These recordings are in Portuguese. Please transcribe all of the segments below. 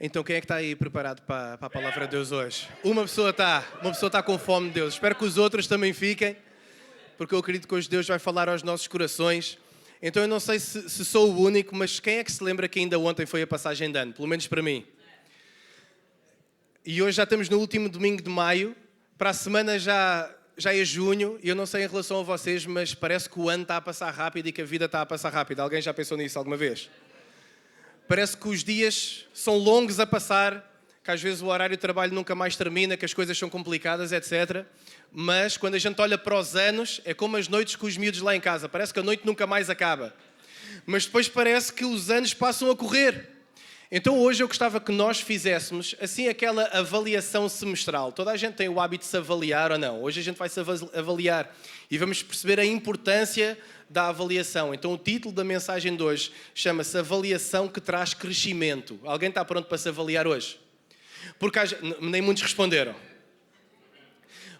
Então quem é que está aí preparado para a palavra de Deus hoje? Uma pessoa está com fome de Deus. Espero que os outros também fiquem, porque eu acredito que hoje Deus vai falar aos nossos corações. Então eu não sei se sou o único, mas quem é que se lembra que ainda ontem foi a passagem de ano? Pelo menos para mim. E hoje já estamos no último domingo de maio. Para a semana já é junho. E eu não sei em relação a vocês, mas parece que o ano está a passar rápido e que a vida está a passar rápido. Alguém já pensou nisso alguma vez? Parece que os dias são longos a passar, que às vezes o horário de trabalho nunca mais termina, que as coisas são complicadas, etc. Mas quando a gente olha para os anos, é como as noites com os miúdos lá em casa. Parece que a noite nunca mais acaba. Mas depois parece que os anos passam a correr. Então hoje eu gostava que nós fizéssemos assim aquela avaliação semestral. Toda a gente tem o hábito de se avaliar ou não? Hoje a gente vai se avaliar e vamos perceber a importância da avaliação. Então o título da mensagem de hoje chama-se Avaliação que traz crescimento. Alguém está pronto para se avaliar hoje? Porque nem muitos responderam.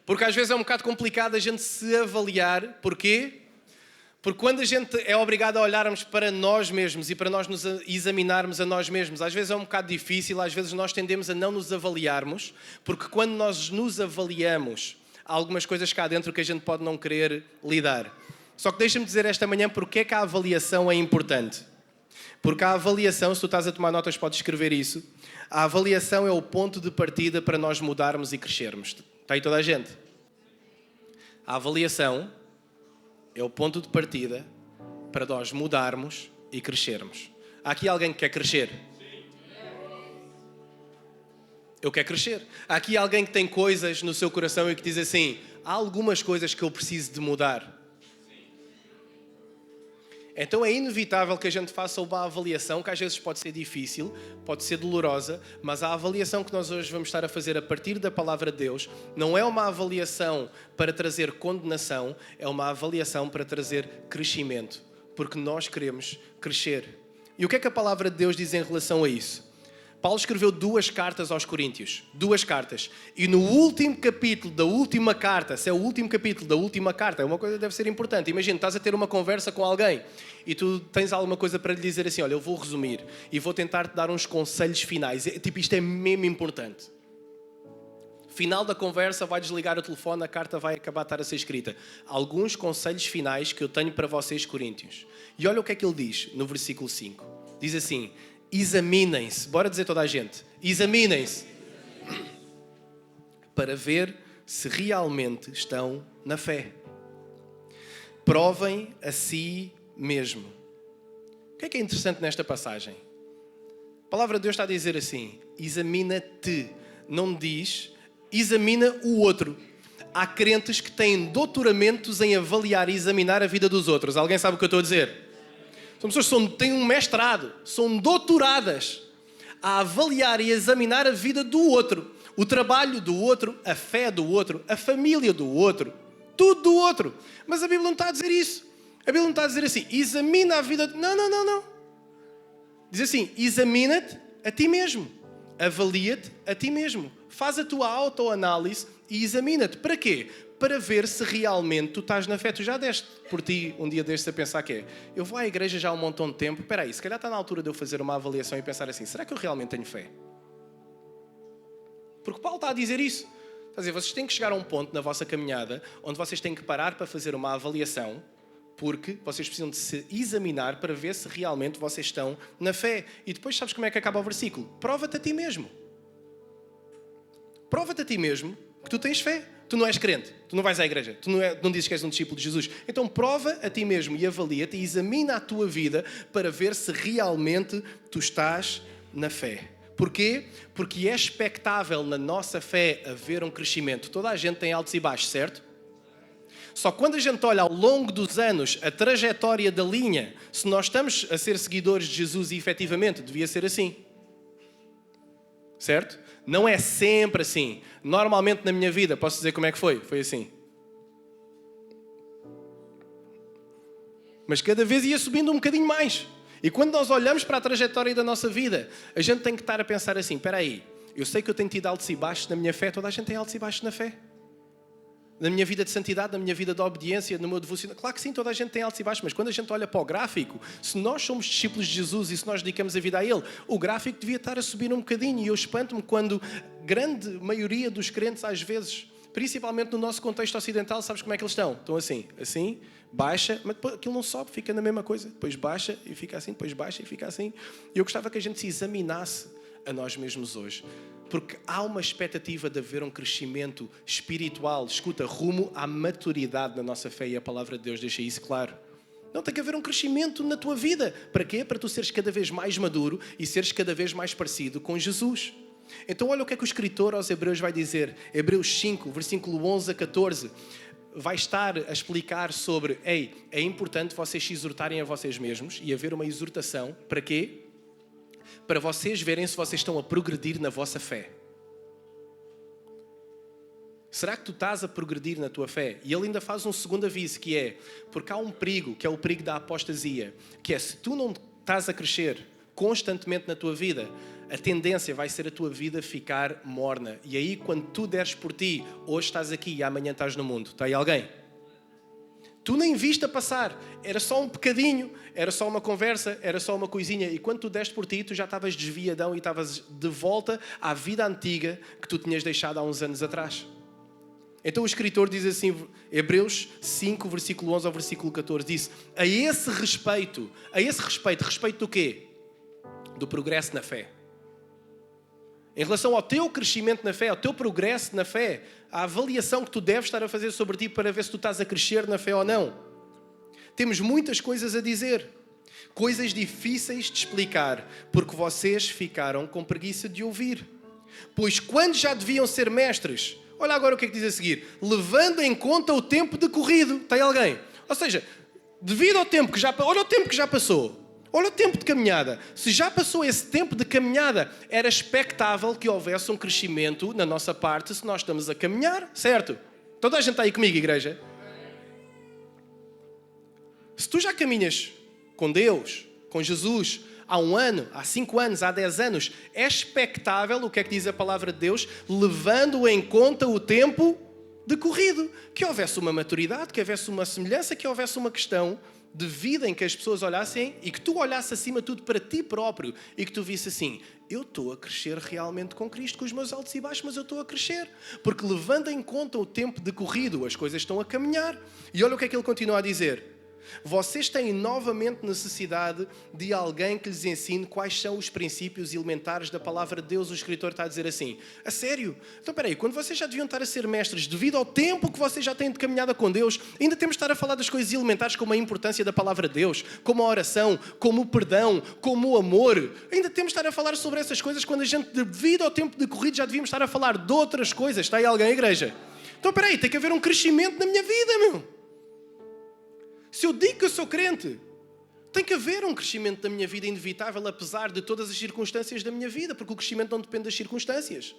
Porque às vezes é um bocado complicado a gente se avaliar. Porquê? Porque quando a gente é obrigado a olharmos para nós mesmos e para nós nos examinarmos a nós mesmos, às vezes é um bocado difícil, às vezes nós tendemos a não nos avaliarmos, porque quando nós nos avaliamos, há algumas coisas cá dentro que a gente pode não querer lidar. Só que deixa-me dizer esta manhã porque é que a avaliação é importante. Porque a avaliação, se tu estás a tomar notas, podes escrever isso. A avaliação é o ponto de partida para nós mudarmos e crescermos. Está aí toda a gente? A avaliação é o ponto de partida para nós mudarmos e crescermos. Há aqui alguém que quer crescer? Eu quero crescer. Há aqui alguém que tem coisas no seu coração e que diz assim, há algumas coisas que eu preciso de mudar. Então é inevitável que a gente faça uma avaliação, que às vezes pode ser difícil, pode ser dolorosa, mas a avaliação que nós hoje vamos estar a fazer a partir da palavra de Deus não é uma avaliação para trazer condenação, é uma avaliação para trazer crescimento, porque nós queremos crescer. E o que é que a palavra de Deus diz em relação a isso? Paulo escreveu 2 cartas aos Coríntios, 2 cartas. E no último capítulo da última carta, se é o último capítulo da última carta, é uma coisa que deve ser importante. Imagina, estás a ter uma conversa com alguém e tu tens alguma coisa para lhe dizer assim, olha, eu vou resumir e vou tentar-te dar uns conselhos finais. Tipo, isto é mesmo importante. Final da conversa, vai desligar o telefone, a carta vai acabar de estar a ser escrita. Alguns conselhos finais que eu tenho para vocês, Coríntios. E olha o que é que ele diz no versículo 5. Diz assim... Examinem-se, bora dizer toda a gente, examinem-se, para ver se realmente estão na fé. Provem a si mesmo. O que é interessante nesta passagem? A palavra de Deus está a dizer assim, examina-te, não diz, examina o outro. Há crentes que têm doutoramentos em avaliar e examinar a vida dos outros. Alguém sabe o que eu estou a dizer? São pessoas que têm um mestrado, são doutoradas a avaliar e examinar a vida do outro, o trabalho do outro, a fé do outro, a família do outro, tudo do outro. Mas a Bíblia não está a dizer isso. A Bíblia não está a dizer assim, examina a vida... Não. Diz assim, examina-te a ti mesmo, avalia-te a ti mesmo, faz a tua autoanálise e examina-te. Para quê? Para ver se realmente tu estás na fé. Tu já deste por ti um dia destes a pensar que eu vou à igreja já há um montão de tempo, espera aí, se calhar está na altura de eu fazer uma avaliação e pensar assim, será que eu realmente tenho fé? Porque Paulo está a dizer isso. Está a dizer, vocês têm que chegar a um ponto na vossa caminhada onde vocês têm que parar para fazer uma avaliação, porque vocês precisam de se examinar para ver se realmente vocês estão na fé. E depois sabes como é que acaba o versículo? Prova-te a ti mesmo. Prova-te a ti mesmo que tu tens fé. Tu não és crente, tu não vais à igreja, tu não dizes que és um discípulo de Jesus. Então prova a ti mesmo e avalia-te e examina a tua vida para ver se realmente tu estás na fé. Porquê? Porque é expectável na nossa fé haver um crescimento. Toda a gente tem altos e baixos, certo? Só quando a gente olha ao longo dos anos a trajetória da linha, se nós estamos a ser seguidores de Jesus e efetivamente devia ser assim. Certo? Não é sempre assim. Normalmente na minha vida, posso dizer como é que foi? Foi assim. Mas cada vez ia subindo um bocadinho mais. E quando nós olhamos para a trajetória da nossa vida, a gente tem que estar a pensar assim, espera aí, eu sei que eu tenho tido altos e baixos na minha fé, toda a gente tem altos e baixos na fé. Na minha vida de santidade, na minha vida de obediência, no meu devocional. Claro que sim, toda a gente tem altos e baixos, mas quando a gente olha para o gráfico, se nós somos discípulos de Jesus e se nós dedicamos a vida a Ele, o gráfico devia estar a subir um bocadinho. E eu espanto-me quando a grande maioria dos crentes, às vezes, principalmente no nosso contexto ocidental, sabes como é que eles estão? Estão assim, baixa, mas depois aquilo não sobe, fica na mesma coisa. Depois baixa e fica assim, depois baixa e fica assim. E eu gostava que a gente se examinasse a nós mesmos hoje. Porque há uma expectativa de haver um crescimento espiritual, escuta, rumo à maturidade na nossa fé, e a palavra de Deus deixa isso claro. Não, tem que haver um crescimento na tua vida. Para quê? Para tu seres cada vez mais maduro e seres cada vez mais parecido com Jesus. Então olha o que é que o escritor aos Hebreus vai dizer. Hebreus 5, versículo 11 a 14. Vai estar a explicar sobre, é importante vocês se exortarem a vocês mesmos e haver uma exortação. Para quê? Para vocês verem se vocês estão a progredir na vossa fé. Será que tu estás a progredir na tua fé? E ele ainda faz um segundo aviso, que é, porque há um perigo, que é o perigo da apostasia, que é, se tu não estás a crescer constantemente na tua vida, a tendência vai ser a tua vida ficar morna. E aí, quando tu deres por ti, hoje estás aqui e amanhã estás no mundo. Está aí alguém? Tu nem viste a passar, era só um bocadinho, era só uma conversa, era só uma coisinha. E quando tu deste por ti, tu já estavas desviadão e estavas de volta à vida antiga que tu tinhas deixado há uns anos atrás. Então o escritor diz assim, Hebreus 5, versículo 11 ao versículo 14, diz, a esse respeito, respeito do quê? Do progresso na fé. Em relação ao teu crescimento na fé, ao teu progresso na fé, a avaliação que tu deves estar a fazer sobre ti para ver se tu estás a crescer na fé ou não. Temos muitas coisas a dizer. Coisas difíceis de explicar, porque vocês ficaram com preguiça de ouvir. Pois quando já deviam ser mestres, olha agora o que é que diz a seguir, levando em conta o tempo decorrido. Tem alguém? Ou seja, devido ao tempo que já... Olha o tempo que já passou. Olha o tempo de caminhada. Se já passou esse tempo de caminhada, era expectável que houvesse um crescimento na nossa parte se nós estamos a caminhar, certo? Toda a gente está aí comigo, igreja? Se tu já caminhas com Deus, com Jesus, há 1 ano, há 5 anos, há 10 anos, é expectável, o que é que diz a palavra de Deus, levando em conta o tempo decorrido. Que houvesse uma maturidade, que houvesse uma semelhança, que houvesse uma questão de vida em que as pessoas olhassem e que tu olhasses acima de tudo para ti próprio e que tu visse assim, eu estou a crescer realmente com Cristo, com os meus altos e baixos, mas eu estou a crescer. Porque levando em conta o tempo decorrido, as coisas estão a caminhar. E olha o que é que ele continua a dizer. Vocês têm novamente necessidade de alguém que lhes ensine quais são os princípios elementares da palavra de Deus. O escritor está a dizer assim, a sério? Então espera aí, quando vocês já deviam estar a ser mestres, devido ao tempo que vocês já têm de caminhada com Deus, ainda temos de estar a falar das coisas elementares como a importância da palavra de Deus, como a oração, como o perdão, como o amor. Ainda temos de estar a falar sobre essas coisas quando a gente, devido ao tempo decorrido, já devíamos estar a falar de outras coisas. Está aí alguém, igreja? Então espera aí, tem que haver um crescimento na minha vida, meu. Se eu digo que eu sou crente, tem que haver um crescimento da minha vida inevitável, apesar de todas as circunstâncias da minha vida, porque o crescimento não depende das circunstâncias.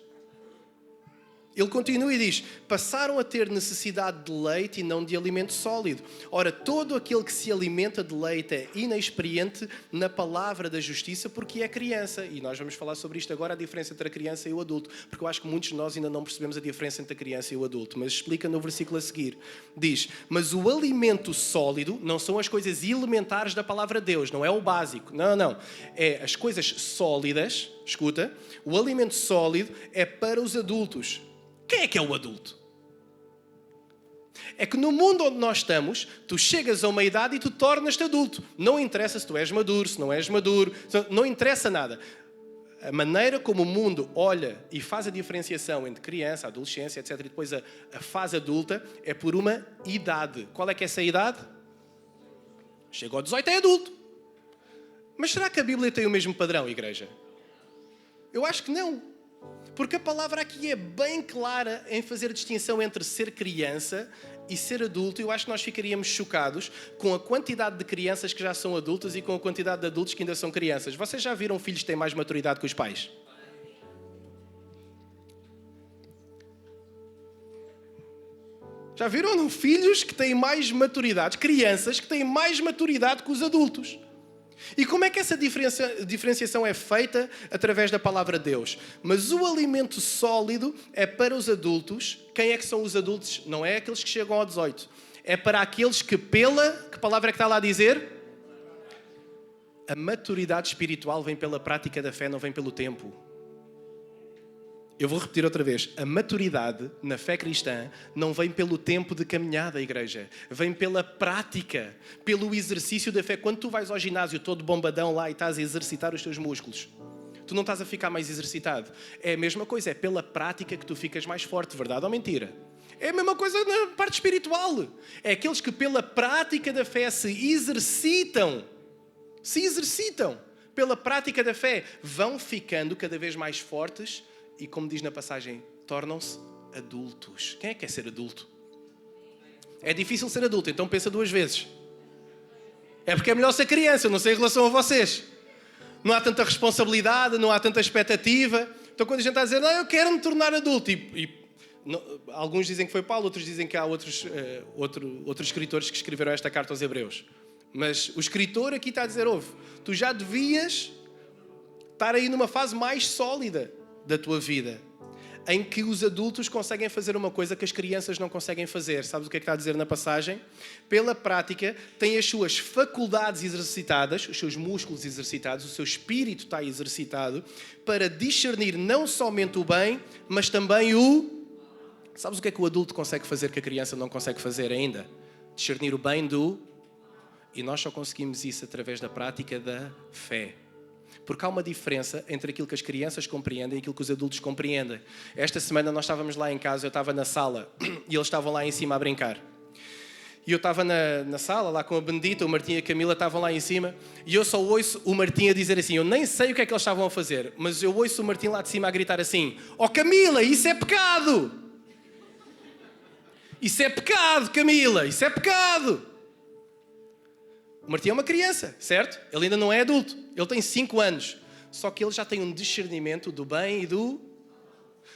Ele continua e diz, passaram a ter necessidade de leite e não de alimento sólido. Ora, todo aquele que se alimenta de leite é inexperiente na palavra da justiça porque é criança. E nós vamos falar sobre isto agora, a diferença entre a criança e o adulto, porque eu acho que muitos de nós ainda não percebemos a diferença entre a criança e o adulto. Mas explica no versículo a seguir. Diz, mas o alimento sólido não são as coisas elementares da palavra de Deus, não é o básico. Não. É as coisas sólidas, escuta, o alimento sólido é para os adultos. Quem é que é o adulto? É que no mundo onde nós estamos, tu chegas a uma idade e tu tornas-te adulto. Não interessa se tu és maduro, se não és maduro, não interessa nada. A maneira como o mundo olha e faz a diferenciação entre criança, adolescência, etc. E depois a fase adulta é por uma idade. Qual é que é essa idade? Chega ao 18 é adulto. Mas será que a Bíblia tem o mesmo padrão, igreja? Eu acho que não. Porque a palavra aqui é bem clara em fazer a distinção entre ser criança e ser adulto. Eu acho que nós ficaríamos chocados com a quantidade de crianças que já são adultas e com a quantidade de adultos que ainda são crianças. Vocês já viram filhos que têm mais maturidade que os pais? Já viram não? Filhos que têm mais maturidade, crianças que têm mais maturidade que os adultos. E como é que essa diferenciação é feita? Através da palavra de Deus. Mas o alimento sólido é para os adultos. Quem é que são os adultos? Não é aqueles que chegam ao 18. É para aqueles que que palavra é que está lá a dizer? A maturidade espiritual vem pela prática da fé, não vem pelo tempo. Eu vou repetir outra vez. A maturidade na fé cristã não vem pelo tempo de caminhada, igreja. Vem pela prática, pelo exercício da fé. Quando tu vais ao ginásio todo bombadão lá e estás a exercitar os teus músculos, tu não estás a ficar mais exercitado. É a mesma coisa, é pela prática que tu ficas mais forte, verdade ou mentira? É a mesma coisa na parte espiritual. É aqueles que pela prática da fé se exercitam pela prática da fé, vão ficando cada vez mais fortes e, como diz na passagem, tornam-se adultos. Quem é que quer ser adulto? É difícil ser adulto, então pensa duas vezes. É porque é melhor ser criança, eu não sei em relação a vocês. Não há tanta responsabilidade, não há tanta expectativa. Então quando a gente está a dizer, não, eu quero me tornar adulto, alguns dizem que foi Paulo, outros dizem que há outros escritores que escreveram esta carta aos Hebreus. Mas o escritor aqui está a dizer, ouve, tu já devias estar aí numa fase mais sólida da tua vida, em que os adultos conseguem fazer uma coisa que as crianças não conseguem fazer. Sabes o que é que está a dizer na passagem? Pela prática, têm as suas faculdades exercitadas, os seus músculos exercitados, o seu espírito está exercitado para discernir não somente o bem, mas também o... Sabes o que é que o adulto consegue fazer que a criança não consegue fazer ainda? Discernir o bem do... E nós só conseguimos isso através da prática da fé. Porque há uma diferença entre aquilo que as crianças compreendem e aquilo que os adultos compreendem. Esta semana nós estávamos lá em casa, eu estava na sala e eles estavam lá em cima a brincar. E eu estava na sala, lá com a Benedita, o Martim e a Camila estavam lá em cima e eu só ouço o Martim a dizer assim, eu nem sei o que é que eles estavam a fazer, mas eu ouço o Martim lá de cima a gritar assim, oh Camila, isso é pecado! Isso é pecado, Camila, isso é pecado! O Martim é uma criança, certo? Ele ainda não é adulto. Ele tem 5 anos. Só que ele já tem um discernimento do bem e do...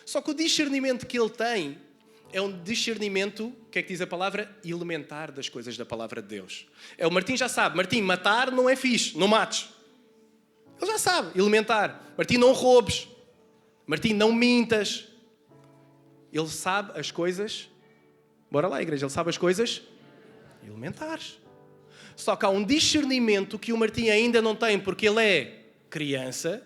Só que o discernimento que ele tem é um discernimento, o que é que diz a palavra? Elementar das coisas da palavra de Deus. O Martim já sabe. Martim, matar não é fixe. Não mates. Ele já sabe. Elementar. Martim, não roubes. Martim, não mintas. Ele sabe as coisas... Bora lá, igreja. Ele sabe as coisas elementares. Só que há um discernimento que o Martim ainda não tem, porque ele é criança,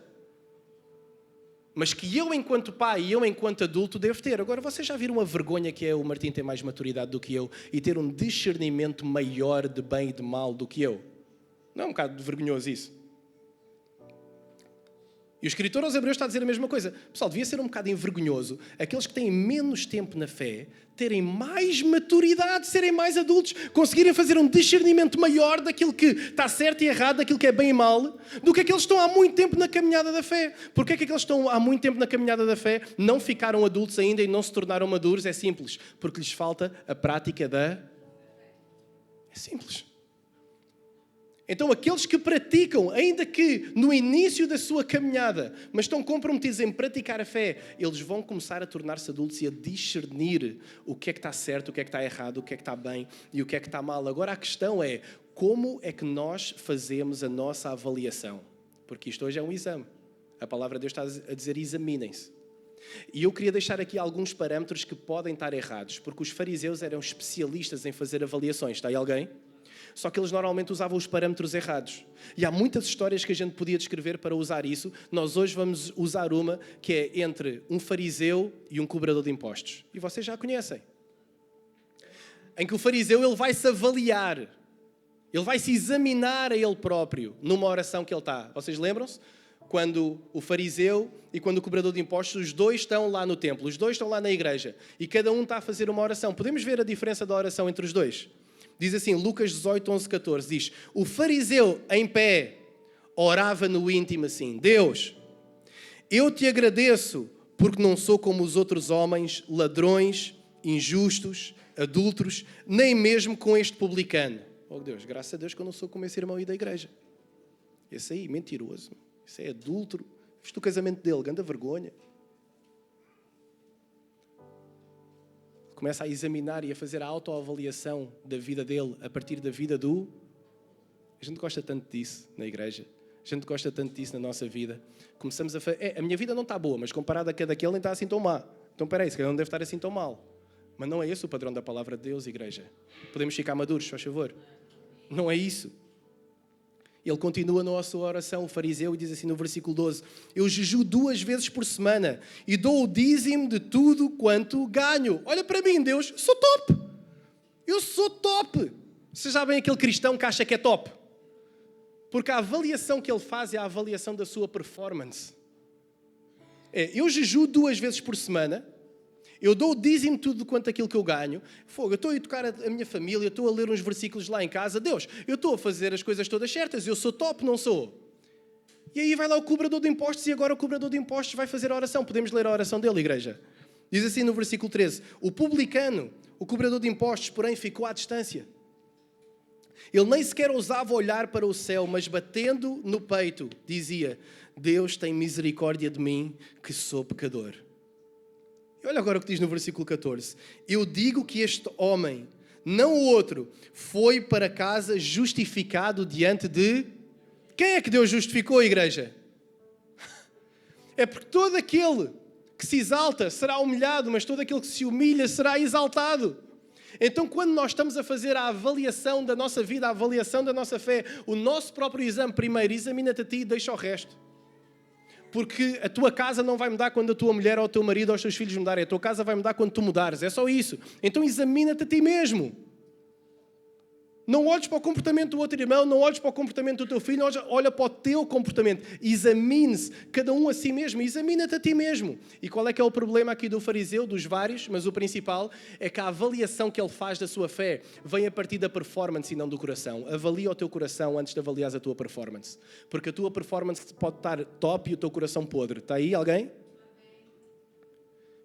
mas que eu, enquanto pai e eu, enquanto adulto, devo ter. Agora, vocês já viram a vergonha que é o Martim ter mais maturidade do que eu e ter um discernimento maior de bem e de mal do que eu? Não é um bocado vergonhoso isso? E o escritor aos Hebreus está a dizer a mesma coisa. Pessoal, devia ser um bocado envergonhoso aqueles que têm menos tempo na fé terem mais maturidade, serem mais adultos, conseguirem fazer um discernimento maior daquilo que está certo e errado, daquilo que é bem e mal, do que aqueles que estão há muito tempo na caminhada da fé. Porquê é que aqueles que estão há muito tempo na caminhada da fé não ficaram adultos ainda e não se tornaram maduros? É simples, porque lhes falta a prática da... É simples. Então, aqueles que praticam, ainda que no início da sua caminhada, mas estão comprometidos em praticar a fé, eles vão começar a tornar-se adultos e a discernir o que é que está certo, o que é que está errado, o que é que está bem e o que é que está mal. Agora, a questão é, como é que nós fazemos a nossa avaliação? Porque isto hoje é um exame. A palavra de Deus está a dizer, examinem-se. E eu queria deixar aqui alguns parâmetros que podem estar errados, porque os fariseus eram especialistas em fazer avaliações. Está aí alguém? Só que eles normalmente usavam os parâmetros errados. E há muitas histórias que a gente podia descrever para usar isso. Nós hoje vamos usar uma que é entre um fariseu e um cobrador de impostos. E vocês já conhecem. Em que o fariseu ele vai se avaliar. Ele vai se examinar a ele próprio numa oração que ele está. Vocês lembram-se? Quando o fariseu e quando o cobrador de impostos, os dois estão lá no templo. Os dois estão lá na igreja. E cada um está a fazer uma oração. Podemos ver a diferença da oração entre os dois? Diz assim, Lucas 18, 11, 14, diz, o fariseu em pé orava no íntimo assim, Deus, eu te agradeço porque não sou como os outros homens, ladrões, injustos, adúlteros, nem mesmo com este publicano. Oh Deus, graças a Deus que eu não sou como esse irmão aí da igreja. Esse aí, mentiroso, esse é adúltero, viste o casamento dele, grande vergonha. Começa a examinar e a fazer a autoavaliação da vida dele a partir da vida do... A gente gosta tanto disso na igreja. A gente gosta tanto disso na nossa vida. Começamos a minha vida não está boa, mas comparada a que a daquele nem está assim tão má. Então, peraí, se calhar não deve estar assim tão mal. Mas não é esse o padrão da palavra de Deus, igreja. Podemos ficar maduros, faz favor. Não é isso. Ele continua na sua oração, o fariseu, e diz assim no versículo 12: eu jejuo 2 vezes por semana e dou o dízimo de tudo quanto ganho. Olha para mim, Deus, sou top. Eu sou top. Vocês sabem aquele cristão que acha que é top? Porque a avaliação que ele faz é a avaliação da sua performance. Eu jejuo 2 vezes por semana, eu dou o dízimo de tudo quanto aquilo que eu ganho. Eu estou a educar a minha família, eu estou a ler uns versículos lá em casa. Deus, eu estou a fazer as coisas todas certas, eu sou top, não sou? E aí vai lá o cobrador de impostos e agora o cobrador de impostos vai fazer a oração. Podemos ler a oração dele, igreja? Diz assim no versículo 13: o publicano, o cobrador de impostos, porém, ficou à distância. Ele nem sequer ousava olhar para o céu, mas batendo no peito, dizia: Deus tem misericórdia de mim, que sou pecador. E olha agora o que diz no versículo 14: eu digo que este homem, não o outro, foi para casa justificado diante de... Quem é que Deus justificou, igreja? É porque todo aquele que se exalta será humilhado, mas todo aquele que se humilha será exaltado. Então, quando nós estamos a fazer a avaliação da nossa vida, a avaliação da nossa fé, o nosso próprio exame, primeiro, examina-te a ti e deixa o resto. Porque a tua casa não vai mudar quando a tua mulher ou o teu marido ou os teus filhos mudarem. A tua casa vai mudar quando tu mudares. É só isso. Então, examina-te a ti mesmo. Não olhes para o comportamento do outro irmão, não olhes para o comportamento do teu filho, olha para o teu comportamento. Examine-se, cada um a si mesmo, examina-te a ti mesmo. E qual é que é o problema aqui do fariseu, dos vários, mas o principal é que a avaliação que ele faz da sua fé vem a partir da performance e não do coração. Avalia o teu coração antes de avaliares a tua performance. Porque a tua performance pode estar top e o teu coração podre. Está aí alguém?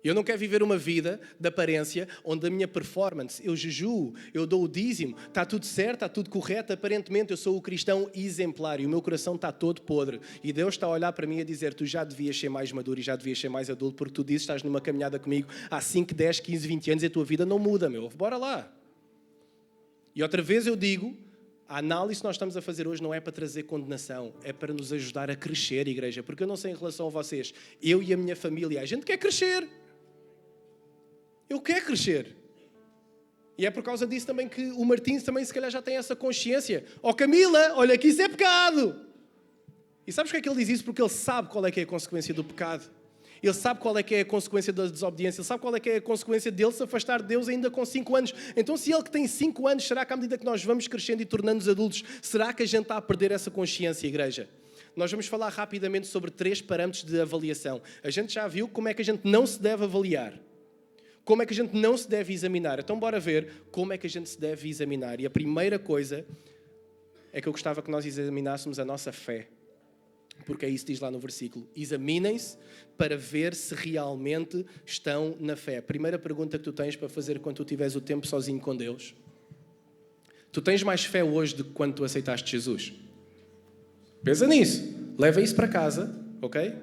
Eu não quero viver uma vida de aparência onde a minha performance, eu jejuo, eu dou o dízimo, está tudo certo, está tudo correto, aparentemente eu sou o cristão exemplar e o meu coração está todo podre. E Deus está a olhar para mim e a dizer: tu já devias ser mais maduro e já devias ser mais adulto, porque tu dizes que estás numa caminhada comigo há 5, 10, 15, 20 anos e a tua vida não muda, meu. Bora lá. E outra vez eu digo, a análise que nós estamos a fazer hoje não é para trazer condenação, é para nos ajudar a crescer, igreja. Porque eu não sei em relação a vocês, eu e a minha família, a gente quer crescer. Eu quero crescer. E é por causa disso também que o Martins também se calhar já tem essa consciência. Oh Camila, olha que isso é pecado. E sabes porque é que ele diz isso? Porque ele sabe qual é que é a consequência do pecado. Ele sabe qual é que é a consequência da desobediência. Ele sabe qual é que é a consequência dele se afastar de Deus ainda com 5 anos. Então se ele que tem 5 anos, será que à medida que nós vamos crescendo e tornando-nos adultos, será que a gente está a perder essa consciência, igreja? Nós vamos falar rapidamente sobre 3 parâmetros de avaliação. A gente já viu como é que a gente não se deve avaliar. Como é que a gente não se deve examinar? Então, bora ver como é que a gente se deve examinar. E a primeira coisa é que eu gostava que nós examinássemos a nossa fé. Porque é isso que diz lá no versículo. Examinem-se para ver se realmente estão na fé. A primeira pergunta que tu tens para fazer quando tu tiveres o tempo sozinho com Deus. Tu tens mais fé hoje do que quando tu aceitaste Jesus? Pensa nisso. Leva isso para casa, ok?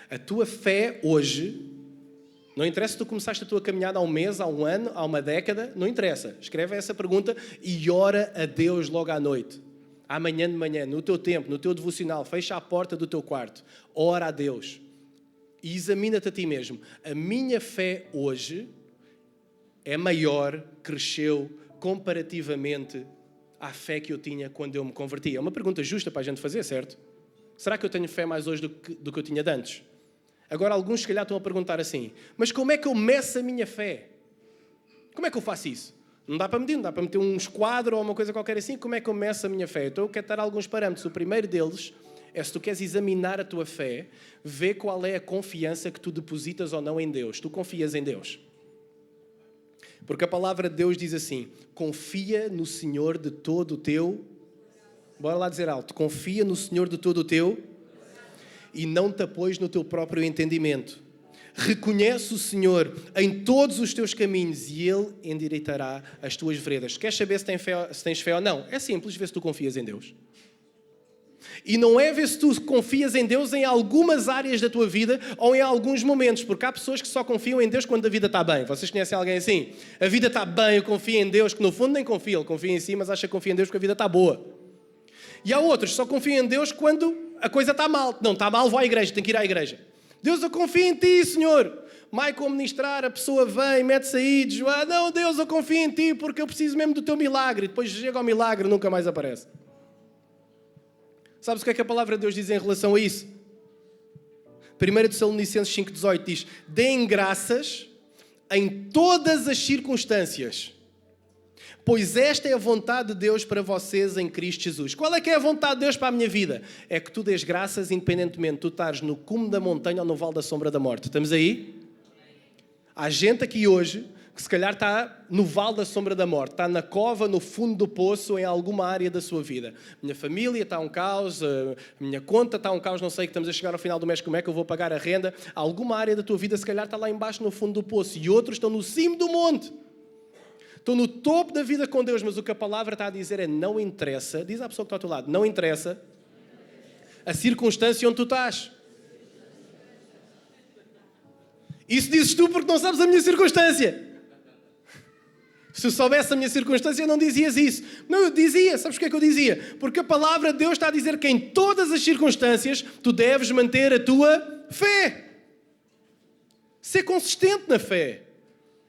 A tua fé hoje... Não interessa se tu começaste a tua caminhada há 1 mês, há 1 ano, há 1 década, não interessa. Escreve essa pergunta e ora a Deus logo à noite. Amanhã de manhã, no teu tempo, no teu devocional, fecha a porta do teu quarto. Ora a Deus. E examina-te a ti mesmo. A minha fé hoje é maior, cresceu comparativamente à fé que eu tinha quando eu me converti. É uma pergunta justa para a gente fazer, certo? Será que eu tenho fé mais hoje do que eu tinha de antes? Agora, alguns, se calhar, estão a perguntar assim: mas como é que eu meço a minha fé? Como é que eu faço isso? Não dá para medir, não dá para meter um esquadro ou uma coisa qualquer assim. Como é que eu meço a minha fé? Então, eu quero dar alguns parâmetros. O primeiro deles é, se tu queres examinar a tua fé, vê qual é a confiança que tu depositas ou não em Deus. Tu confias em Deus? Porque a palavra de Deus diz assim: confia no Senhor de todo o teu... Bora lá dizer alto. Confia no Senhor de todo o teu... e não te apoies no teu próprio entendimento. Reconhece o Senhor em todos os teus caminhos e Ele endireitará as tuas veredas. Queres saber se tens fé ou não? É simples, ver se tu confias em Deus. E não é ver se tu confias em Deus em algumas áreas da tua vida ou em alguns momentos, porque há pessoas que só confiam em Deus quando a vida está bem. Vocês conhecem alguém assim? A vida está bem, eu confio em Deus, que no fundo nem confia, ele confia em si, mas acha que confia em Deus porque a vida está boa. E há outros que só confiam em Deus quando a coisa está mal. Não, está mal, vou à igreja, tenho que ir à igreja. Deus, eu confio em Ti, Senhor. Michael ministrar, a pessoa vem, mete-se aí, diz, não, Deus, eu confio em Ti porque eu preciso mesmo do Teu milagre. E depois chega ao milagre, nunca mais aparece. Sabes o que é que a palavra de Deus diz em relação a isso? 1 Tessalonicenses 5,18 diz, deem graças em todas as circunstâncias, pois esta é a vontade de Deus para vocês em Cristo Jesus. Qual é que é a vontade de Deus para a minha vida? É que tu dês graças independentemente de tu estares no cume da montanha ou no vale da sombra da morte. Estamos aí? Há gente aqui hoje que se calhar está no vale da sombra da morte, está na cova, no fundo do poço, em alguma área da sua vida. Minha família está um caos, a minha conta está um caos, não sei, que estamos a chegar ao final do mês, como é que eu vou pagar a renda? Alguma área da tua vida se calhar está lá embaixo no fundo do poço e outros estão no cimo do monte. Estão no topo da vida com Deus, mas o que a palavra está a dizer é não interessa, diz à pessoa que está ao teu lado, não interessa a circunstância onde tu estás. Isso dizes tu porque não sabes a minha circunstância. Se eu soubesse a minha circunstância, não dizias isso. Não, eu dizia. Sabes porque é que eu dizia? Porque a palavra de Deus está a dizer que em todas as circunstâncias tu deves manter a tua fé. Ser consistente na fé.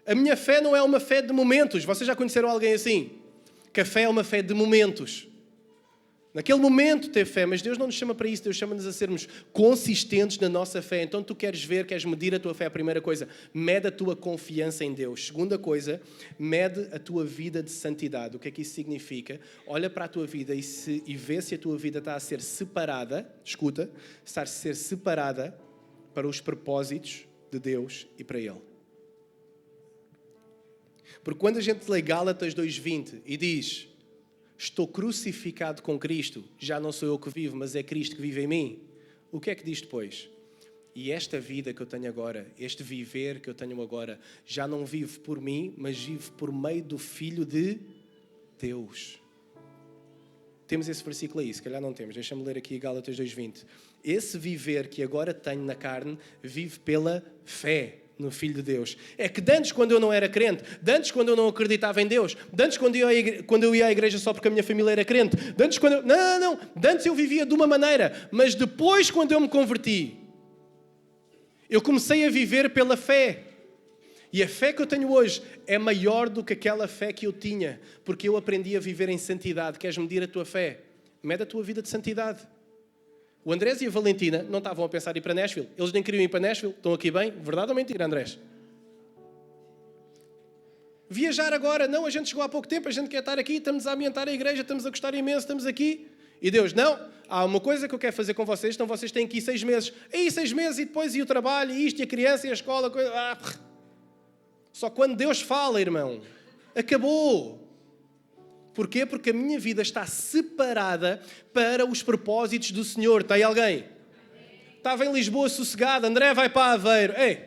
A minha fé não é uma fé de momentos. Vocês já conheceram alguém assim? Que a fé é uma fé de momentos. Naquele momento teve fé, mas Deus não nos chama para isso. Deus chama-nos a sermos consistentes na nossa fé. Então tu queres ver, queres medir a tua fé. A primeira coisa, mede a tua confiança em Deus. Segunda coisa, mede a tua vida de santidade. O que é que isso significa? Olha para a tua vida e vê se a tua vida está a ser separada, escuta, está a ser separada para os propósitos de Deus e para Ele. Porque quando a gente lê Gálatas 2:20 e diz... Estou crucificado com Cristo, já não sou eu que vivo, mas é Cristo que vive em mim. O que é que diz depois? E esta vida que eu tenho agora, este viver que eu tenho agora, já não vivo por mim, mas vivo por meio do Filho de Deus. Temos esse versículo aí, se calhar não temos. Deixa-me ler aqui Gálatas 2:20. Esse viver que agora tenho na carne, vive pela fé no Filho de Deus. É que de antes, quando eu não era crente, de antes, quando eu não acreditava em Deus, de antes, quando eu ia à igreja só porque a minha família era crente, de antes, quando eu... Não. De antes eu vivia de uma maneira, mas depois, quando eu me converti, eu comecei a viver pela fé. E a fé que eu tenho hoje é maior do que aquela fé que eu tinha, porque eu aprendi a viver em santidade. Queres medir a tua fé? Mede a tua vida de santidade. O Andrés e a Valentina não estavam a pensar em ir para Nashville. Eles nem queriam ir para Nashville. Estão aqui bem? Verdade ou mentira, Andrés? Viajar agora? Não, a gente chegou há pouco tempo, a gente quer estar aqui, estamos a ambientar a igreja, estamos a gostar imenso, estamos aqui. E Deus, não, há uma coisa que eu quero fazer com vocês, então vocês têm que ir 6 meses. Aí 6 meses e depois e o trabalho, e isto, e a criança, e a escola. Só quando Deus fala, irmão, acabou. Porquê? Porque a minha vida está separada para os propósitos do Senhor. Está aí alguém? Amém. Estava em Lisboa sossegado. André vai para Aveiro. Ei!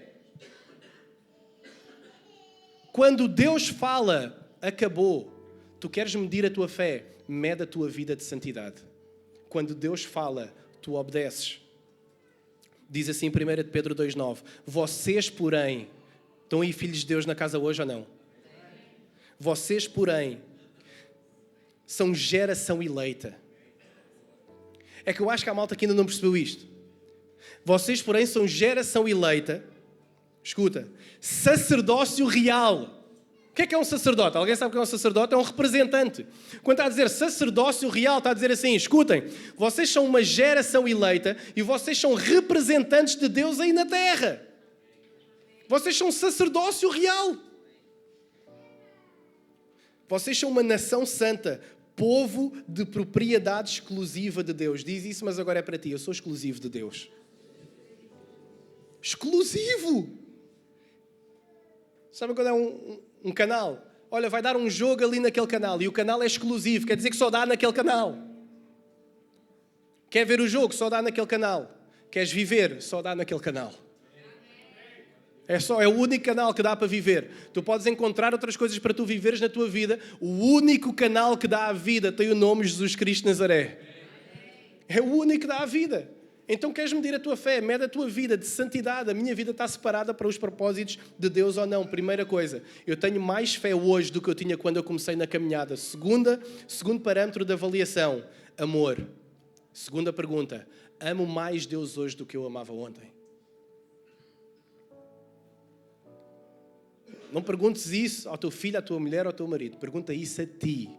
Quando Deus fala, acabou. Tu queres medir a tua fé? Mede a tua vida de santidade. Quando Deus fala, tu obedeces. Diz assim 1 Pedro 2,9. Vocês, porém... Estão aí filhos de Deus na casa hoje ou não? Vocês, porém... são geração eleita. É que eu acho que há malta que ainda não percebeu isto. Vocês, porém, são geração eleita. Escuta. Sacerdócio real. O que é um sacerdote? Alguém sabe o que é um sacerdote? É um representante. Quando está a dizer sacerdócio real, está a dizer assim, escutem, vocês são uma geração eleita e vocês são representantes de Deus aí na terra. Vocês são sacerdócio real. Vocês são uma nação santa, povo de propriedade exclusiva de Deus. Diz isso, mas agora é para ti. Eu sou exclusivo de Deus. Exclusivo! Sabe quando é um canal? Olha, vai dar um jogo ali naquele canal e o canal é exclusivo. Quer dizer que só dá naquele canal. Quer ver o jogo? Só dá naquele canal. Queres viver? Só dá naquele canal. É o único canal que dá para viver. Tu podes encontrar outras coisas para tu viveres na tua vida. O único canal que dá a vida tem o nome de Jesus Cristo de Nazaré. É o único que dá a vida. Então queres medir a tua fé? Mede a tua vida de santidade. A minha vida está separada para os propósitos de Deus ou não? Primeira coisa, eu tenho mais fé hoje do que eu tinha quando eu comecei na caminhada. Segundo parâmetro de avaliação, amor. Segunda pergunta, amo mais Deus hoje do que eu amava ontem? Não perguntes isso ao teu filho, à tua mulher ou ao teu marido. Pergunta isso a ti.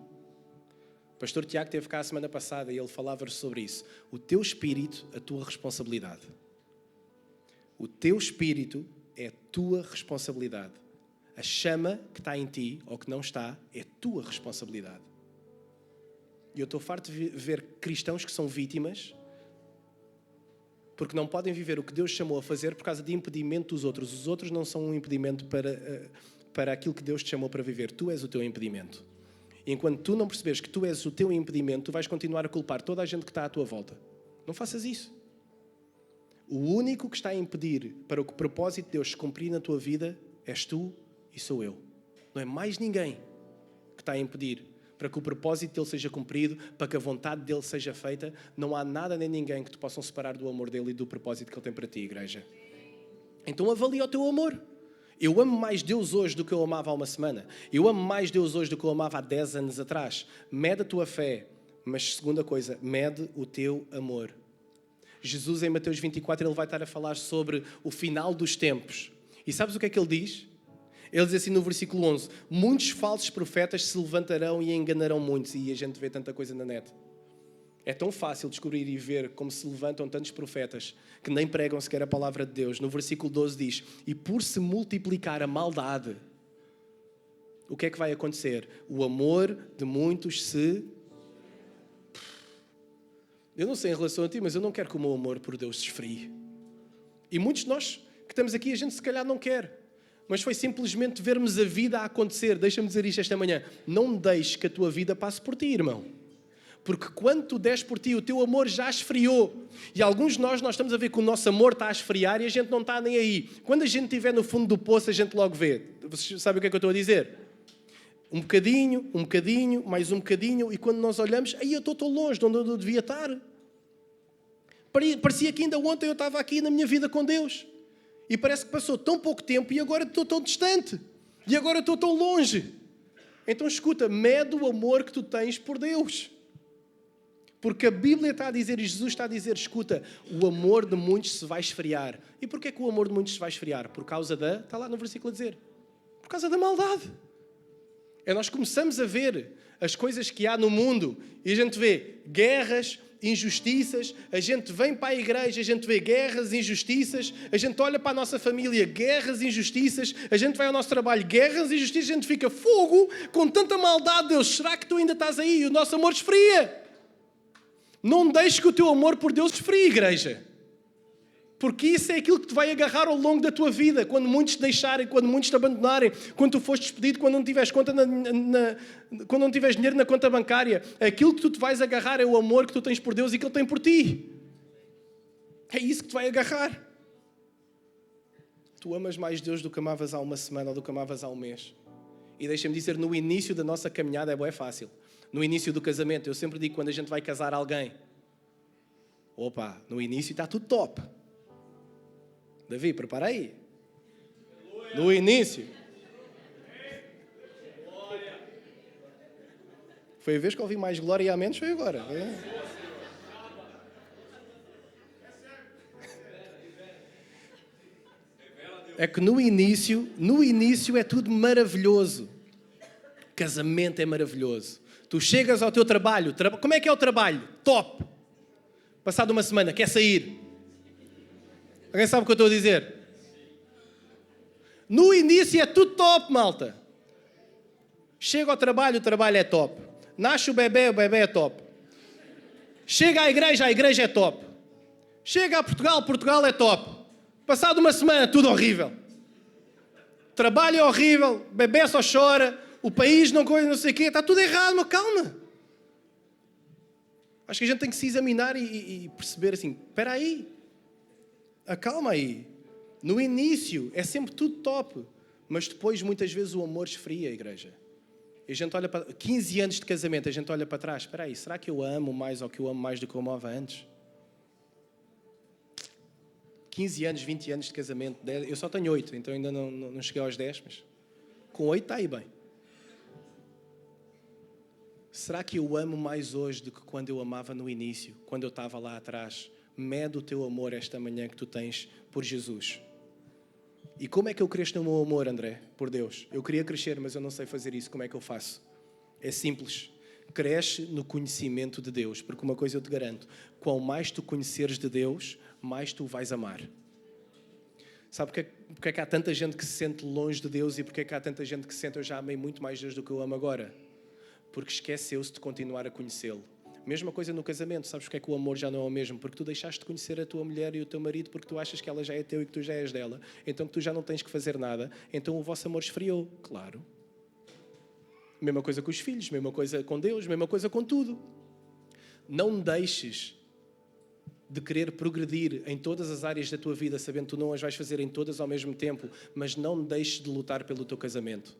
O pastor Tiago esteve cá a semana passada e ele falava sobre isso. O teu espírito, a tua responsabilidade. O teu espírito é a tua responsabilidade. A chama que está em ti, ou que não está, é a tua responsabilidade. E eu estou farto de ver cristãos que são vítimas porque não podem viver o que Deus chamou a fazer por causa de impedimento dos outros. Os outros não são um impedimento para aquilo que Deus te chamou para viver. Tu és o teu impedimento. E enquanto tu não perceberes que tu és o teu impedimento, tu vais continuar a culpar toda a gente que está à tua volta. Não faças isso. O único que está a impedir para o propósito de Deus se cumprir na tua vida és tu e sou eu. Não é mais ninguém que está a impedir para que o propósito dele seja cumprido, para que a vontade dele seja feita. Não há nada nem ninguém que te possam separar do amor dele e do propósito que ele tem para ti, igreja. Então avalia o teu amor. Eu amo mais Deus hoje do que eu amava há uma semana. Eu amo mais Deus hoje do que eu amava há 10 anos atrás. Mede a tua fé. Mas segunda coisa, mede o teu amor. Jesus em Mateus 24, ele vai estar a falar sobre o final dos tempos. E sabes o que é que ele diz? Ele diz assim no versículo 11, muitos falsos profetas se levantarão e enganarão muitos. E a gente vê tanta coisa na net. É tão fácil descobrir e ver como se levantam tantos profetas que nem pregam sequer a palavra de Deus. No versículo 12 diz, e por se multiplicar a maldade, o que é que vai acontecer? O amor de muitos se... Eu não sei em relação a ti, mas eu não quero que o meu amor por Deus se esfrie. E muitos de nós que estamos aqui, a gente se calhar não quer. Mas foi simplesmente vermos a vida a acontecer. Deixa-me dizer isto esta manhã. Não deixes que a tua vida passe por ti, irmão. Porque quando tu des por ti, o teu amor já esfriou. E alguns de nós estamos a ver que o nosso amor está a esfriar e a gente não está nem aí. Quando a gente estiver no fundo do poço, a gente logo vê. Vocês sabem o que é que eu estou a dizer? Um bocadinho, mais um bocadinho. E quando nós olhamos, aí eu estou tão longe de onde eu devia estar. Parecia que ainda ontem eu estava aqui na minha vida com Deus. E parece que passou tão pouco tempo e agora estou tão distante. E agora estou tão longe. Então escuta, mede o amor que tu tens por Deus. Porque a Bíblia está a dizer, e Jesus está a dizer, escuta, o amor de muitos se vai esfriar. E porquê é que o amor de muitos se vai esfriar? Por causa da, está lá no versículo a dizer, por causa da maldade. Nós começamos a ver as coisas que há no mundo e a gente vê guerras, injustiças, a gente vem para a igreja, a gente vê guerras, injustiças, a gente olha para a nossa família, guerras, injustiças, a gente vai ao nosso trabalho, guerras, injustiças, a gente fica fogo com tanta maldade, Deus, será que tu ainda estás aí? E o nosso amor esfria. Não deixes que o teu amor por Deus esfrie, igreja. Porque isso é aquilo que te vai agarrar ao longo da tua vida. Quando muitos te deixarem, quando muitos te abandonarem, quando tu foste despedido, quando não tiveres conta quando não tiveres dinheiro na conta bancária, aquilo que tu te vais agarrar é o amor que tu tens por Deus e que Ele tem por ti. É isso que te vai agarrar. Tu amas mais Deus do que amavas há uma semana ou do que amavas há um mês. E deixa-me dizer, no início da nossa caminhada é fácil. No início do casamento, eu sempre digo quando a gente vai casar alguém, opa, no início está tudo top. Davi, prepara aí. No início. Foi a vez que eu ouvi mais glória e amém, foi agora. É que no início é tudo maravilhoso. Casamento é maravilhoso. Tu chegas ao teu trabalho, como é que é o trabalho? Top. Passado uma semana, quer sair. Alguém sabe o que eu estou a dizer? No início é tudo top, malta. Chega ao trabalho, o trabalho é top. Nasce o bebê é top. Chega à igreja, a igreja é top. Chega a Portugal, Portugal é top. Passado uma semana, tudo horrível. Trabalho é horrível, bebê só chora, o país não sei o quê, está tudo errado, mas calma. Acho que a gente tem que se examinar e perceber assim, espera aí. Acalma aí. No início é sempre tudo top, mas depois muitas vezes o amor esfria, igreja. E a gente olha para 15 anos de casamento, a gente olha para trás, espera aí, será que eu amo mais ou que eu amo mais do que eu amava antes? 15 anos, 20 anos de casamento, eu só tenho 8, então ainda não cheguei aos 10, mas com 8 está aí bem. Será que eu amo mais hoje do que quando eu amava no início, quando eu estava lá atrás? Mede o teu amor esta manhã que tu tens por Jesus. E como é que eu cresço no meu amor, André, por Deus? Eu queria crescer, mas eu não sei fazer isso. Como é que eu faço? É simples. Cresce no conhecimento de Deus, porque uma coisa eu te garanto, quanto mais tu conheceres de Deus, mais tu vais amar. Sabe porque é que há tanta gente que se sente longe de Deus e porque é que há tanta gente que se sente eu já amei muito mais Deus do que eu amo agora? Porque esqueceu-se de continuar a conhecê-lo. Mesma coisa no casamento, sabes porque é que o amor já não é o mesmo? Porque tu deixaste de conhecer a tua mulher e o teu marido porque tu achas que ela já é teu e que tu já és dela, então que tu já não tens que fazer nada, então o vosso amor esfriou, claro. Mesma coisa com os filhos, mesma coisa com Deus, mesma coisa com tudo. Não deixes de querer progredir em todas as áreas da tua vida, sabendo que tu não as vais fazer em todas ao mesmo tempo, mas não deixes de lutar pelo teu casamento.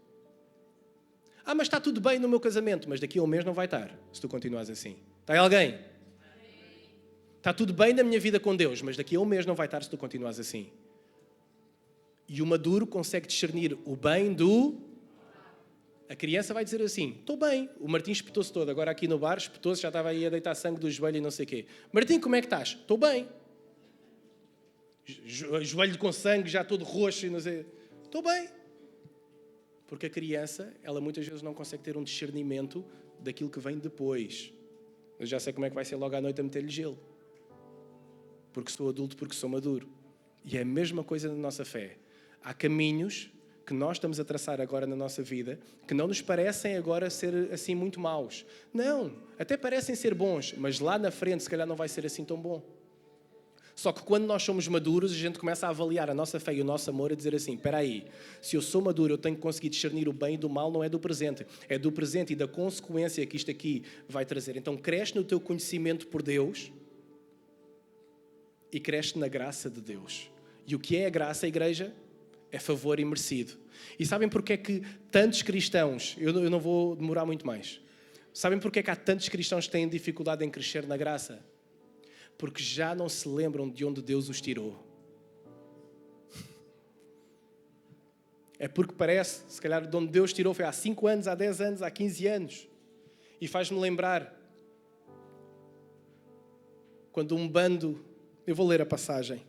Mas está tudo bem no meu casamento, mas daqui a um mês não vai estar, se tu continuares assim. Está aí alguém? Está tudo bem na minha vida com Deus, mas daqui a um mês não vai estar se tu continuares assim. E o maduro consegue discernir o bem do... A criança vai dizer assim, estou bem. O Martim espetou-se todo, agora aqui no bar, espetou-se, já estava aí a deitar sangue do joelho e não sei o quê. Martim, como é que estás? Estou bem. Joelho com sangue, já todo roxo e não sei... Estou bem. Porque a criança, ela muitas vezes não consegue ter um discernimento daquilo que vem depois. Eu já sei como é que vai ser logo à noite a meter-lhe gelo. Porque sou adulto, porque sou maduro. E é a mesma coisa na nossa fé. Há caminhos que nós estamos a traçar agora na nossa vida que não nos parecem agora ser assim muito maus. Não, até parecem ser bons, mas lá na frente se calhar não vai ser assim tão bom. Só que quando nós somos maduros, a gente começa a avaliar a nossa fé e o nosso amor a dizer assim, espera aí, se eu sou maduro, eu tenho que conseguir discernir o bem e do mal, não é do presente. É do presente e da consequência que isto aqui vai trazer. Então cresce no teu conhecimento por Deus e cresce na graça de Deus. E o que é a graça, igreja? É favor imerecido. E sabem porque é que tantos cristãos, eu não vou demorar muito mais, sabem porque é que há tantos cristãos que têm dificuldade em crescer na graça? Porque já não se lembram de onde Deus os tirou. É porque parece, se calhar, de onde Deus tirou foi há 5 anos, há 10 anos, há 15 anos. E faz-me lembrar quando um bando... Eu vou ler a passagem.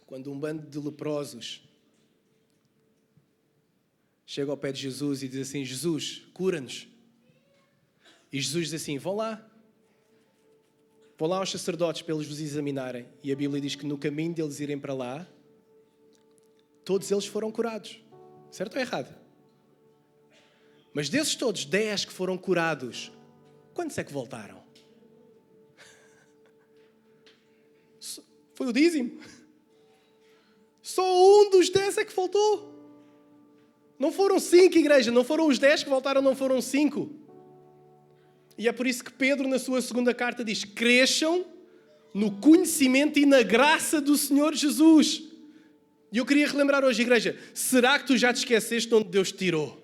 Quando um bando de leprosos chega ao pé de Jesus e diz assim, Jesus, cura-nos. E Jesus diz assim, vão lá aos sacerdotes para eles vos examinarem. E a Bíblia diz que no caminho deles irem para lá, todos eles foram curados. Certo ou errado? Mas desses todos, 10 que foram curados, quantos é que voltaram? Foi o dízimo. Só um dos 10 é que faltou. Não foram 5, igreja. Não foram os 10 que voltaram, não foram 5. E é por isso que Pedro, na sua segunda carta, diz, cresçam no conhecimento e na graça do Senhor Jesus. E eu queria relembrar hoje, igreja, será que tu já te esqueceste de onde Deus te tirou?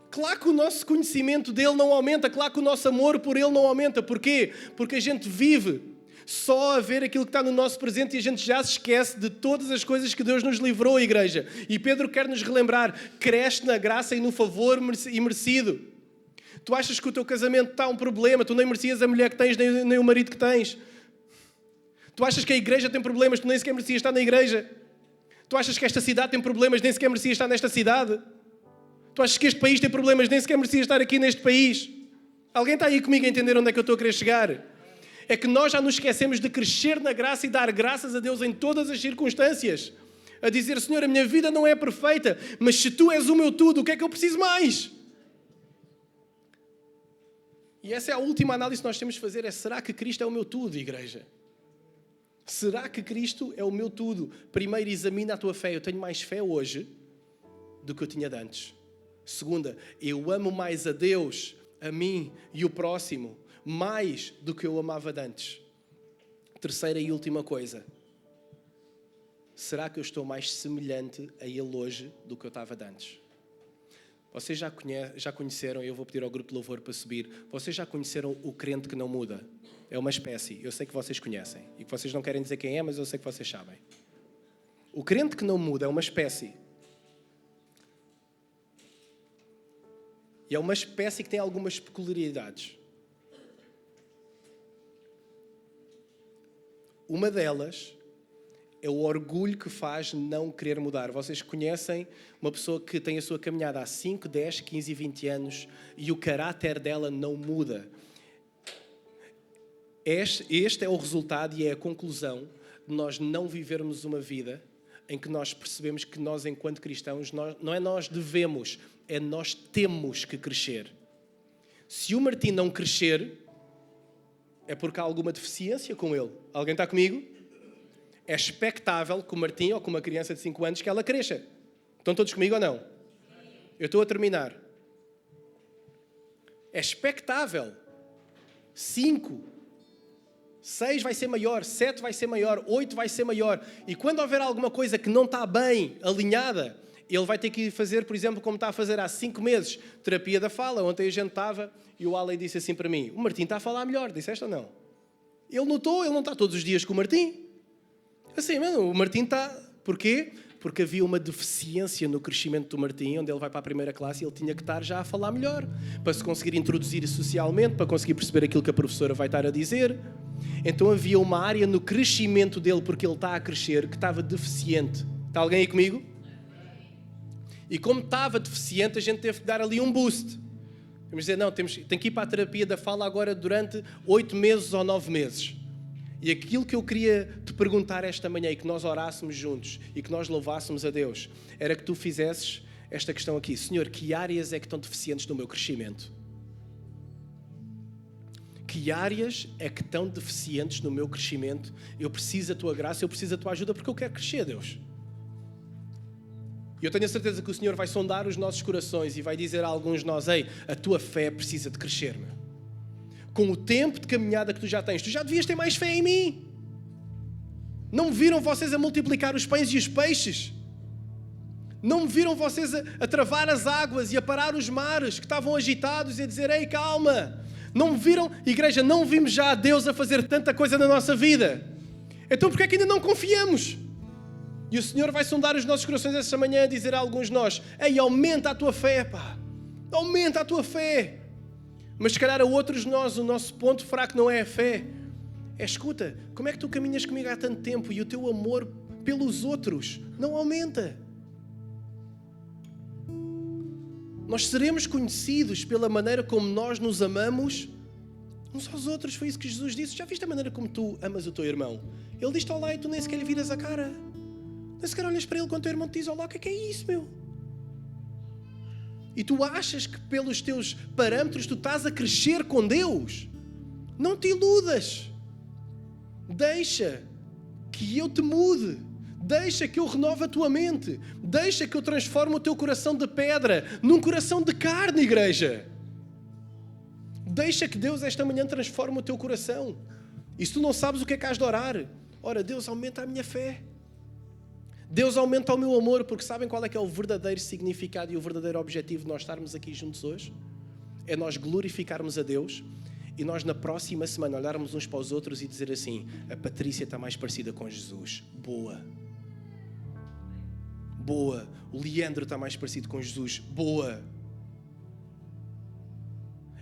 Claro que o nosso conhecimento dele não aumenta, claro que o nosso amor por ele não aumenta. Porquê? Porque a gente vive só a ver aquilo que está no nosso presente e a gente já se esquece de todas as coisas que Deus nos livrou, igreja. E Pedro quer nos relembrar, cresce na graça e no favor imerecido. Tu achas que o teu casamento está um problema, tu nem merecias a mulher que tens, nem o marido que tens. Tu achas que a igreja tem problemas, tu nem sequer merecias estar na igreja. Tu achas que esta cidade tem problemas, nem sequer merecias estar nesta cidade. Tu achas que este país tem problemas, nem sequer merecias estar aqui neste país. Alguém está aí comigo a entender onde é que eu estou a querer chegar? É que nós já nos esquecemos de crescer na graça e dar graças a Deus em todas as circunstâncias. A dizer, Senhor, a minha vida não é perfeita, mas se Tu és o meu tudo, o que é que eu preciso mais? E essa é a última análise que nós temos de fazer, é será que Cristo é o meu tudo, igreja? Será que Cristo é o meu tudo? Primeiro, examina a tua fé. Eu tenho mais fé hoje do que eu tinha de antes. Segunda, eu amo mais a Deus, a mim e o próximo, mais do que eu amava de antes. Terceira e última coisa. Será que eu estou mais semelhante a Ele hoje do que eu estava de antes? Vocês já conheceram, eu vou pedir ao grupo de louvor para subir, vocês já conheceram o crente que não muda? É uma espécie, eu sei que vocês conhecem. E que vocês não querem dizer quem é, mas eu sei que vocês sabem. O crente que não muda é uma espécie. E é uma espécie que tem algumas peculiaridades. Uma delas é o orgulho que faz não querer mudar. Vocês conhecem uma pessoa que tem a sua caminhada há 5, 10, 15 e 20 anos e o caráter dela não muda. Este é o resultado e é a conclusão de nós não vivermos uma vida em que nós percebemos que nós, enquanto cristãos, não é nós devemos, é nós temos que crescer. Se o Martim não crescer, é porque há alguma deficiência com ele. Alguém está comigo? É expectável que o Martim, ou com uma criança de 5 anos, que ela cresça. Estão todos comigo ou não? Eu estou a terminar. É expectável. 5, 6 vai ser maior, 7 vai ser maior, 8 vai ser maior. E quando houver alguma coisa que não está bem alinhada, ele vai ter que fazer, por exemplo, como está a fazer há 5 meses, terapia da fala. Ontem a gente estava e o Alei disse assim para mim, o Martim está a falar melhor, disseste ou não? Ele notou, ele não está todos os dias com o Martim. Assim, mano, o Martim está... Porquê? Porque havia uma deficiência no crescimento do Martim, onde ele vai para a primeira classe e ele tinha que estar já a falar melhor, para se conseguir introduzir socialmente, para conseguir perceber aquilo que a professora vai estar a dizer. Então havia uma área no crescimento dele, porque ele está a crescer, que estava deficiente. Está alguém aí comigo? E como estava deficiente, a gente teve que dar ali um boost. Vamos dizer, não, tem que ir para a terapia da fala agora durante 8 meses ou 9 meses. E aquilo que eu queria te perguntar esta manhã, e que nós orássemos juntos, e que nós louvássemos a Deus, era que tu fizesses esta questão aqui. Senhor, que áreas é que estão deficientes no meu crescimento? Que áreas é que estão deficientes no meu crescimento? Eu preciso da tua graça, eu preciso da tua ajuda, porque eu quero crescer, Deus. E eu tenho a certeza que o Senhor vai sondar os nossos corações e vai dizer a alguns de nós, ei, a tua fé precisa de crescer, meu. Com o tempo de caminhada que tu já tens, tu já devias ter mais fé em mim. Não me viram vocês a multiplicar os pães e os peixes? Não me viram vocês a travar as águas e a parar os mares que estavam agitados e a dizer, ei, calma. Não me viram, igreja, não vimos já a Deus a fazer tanta coisa na nossa vida. Então porquê é que ainda não confiamos? E o Senhor vai sondar os nossos corações esta manhã a dizer a alguns de nós, ei, aumenta a tua fé, pá. Aumenta a tua fé. Mas se calhar a outros de nós, o nosso ponto fraco não é a fé. É, escuta, como é que tu caminhas comigo há tanto tempo e o teu amor pelos outros não aumenta? Nós seremos conhecidos pela maneira como nós nos amamos uns aos outros. Foi isso que Jesus disse. Já viste a maneira como tu amas o teu irmão? Ele diz-te olá e tu nem sequer lhe viras a cara. Nem sequer olhas para ele quando o teu irmão te diz olá. O que é isso, meu? E tu achas que pelos teus parâmetros tu estás a crescer com Deus? Não te iludas. Deixa que eu te mude. Deixa que eu renove a tua mente. Deixa que eu transforme o teu coração de pedra num coração de carne, igreja. Deixa que Deus esta manhã transforme o teu coração. E se tu não sabes o que é que has de orar, ora, Deus, aumenta a minha fé. Deus aumenta o meu amor, porque sabem qual é que é o verdadeiro significado e o verdadeiro objetivo de nós estarmos aqui juntos hoje? É nós glorificarmos a Deus e nós na próxima semana olharmos uns para os outros e dizer assim, a Patrícia está mais parecida com Jesus. Boa. Boa. O Leandro está mais parecido com Jesus. Boa.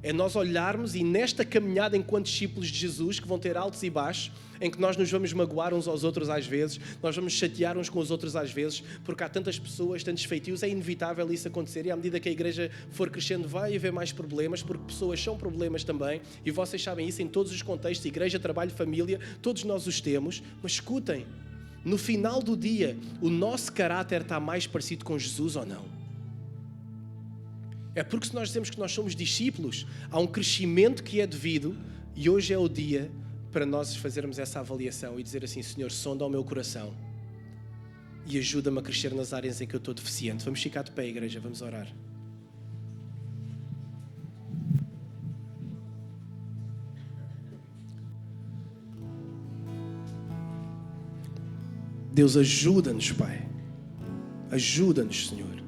É nós olharmos e nesta caminhada enquanto discípulos de Jesus, que vão ter altos e baixos, em que nós nos vamos magoar uns aos outros às vezes, nós vamos chatear uns com os outros às vezes, porque há tantas pessoas, tantos feitios, é inevitável isso acontecer e à medida que a igreja for crescendo vai haver mais problemas, porque pessoas são problemas também, e vocês sabem isso em todos os contextos, igreja, trabalho, família, todos nós os temos, mas escutem, no final do dia, o nosso caráter está mais parecido com Jesus ou não? É porque se nós dizemos que nós somos discípulos, há um crescimento que é devido e hoje é o dia para nós fazermos essa avaliação e dizer assim, Senhor, sonda o meu coração e ajuda-me a crescer nas áreas em que eu estou deficiente. Vamos ficar de pé, igreja, vamos orar. Deus, ajuda-nos, Pai. Ajuda-nos, Senhor,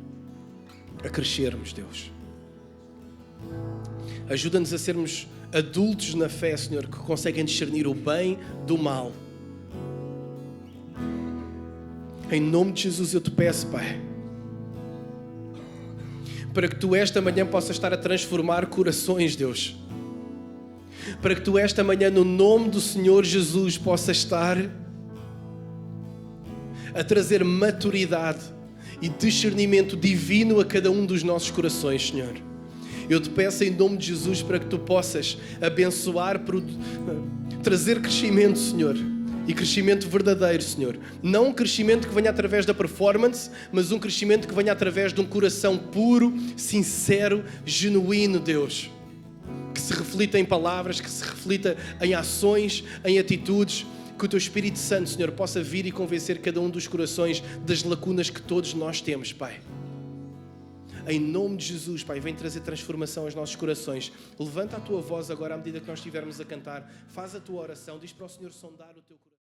a crescermos, Deus. Ajuda-nos a sermos adultos na fé, Senhor, que conseguem discernir o bem do mal. Em nome de Jesus eu te peço, Pai, para que Tu esta manhã possas estar a transformar corações, Deus. Para que Tu esta manhã, no nome do Senhor Jesus, possas estar a trazer maturidade e discernimento divino a cada um dos nossos corações, Senhor. Eu te peço em nome de Jesus para que Tu possas abençoar, trazer crescimento, Senhor. E crescimento verdadeiro, Senhor. Não um crescimento que venha através da performance, mas um crescimento que venha através de um coração puro, sincero, genuíno, Deus. Que se reflita em palavras, que se reflita em ações, em atitudes. Que o Teu Espírito Santo, Senhor, possa vir e convencer cada um dos corações das lacunas que todos nós temos, Pai. Em nome de Jesus, Pai, vem trazer transformação aos nossos corações. Levanta a Tua voz agora à medida que nós estivermos a cantar. Faz a Tua oração. Diz para o Senhor sondar o teu coração.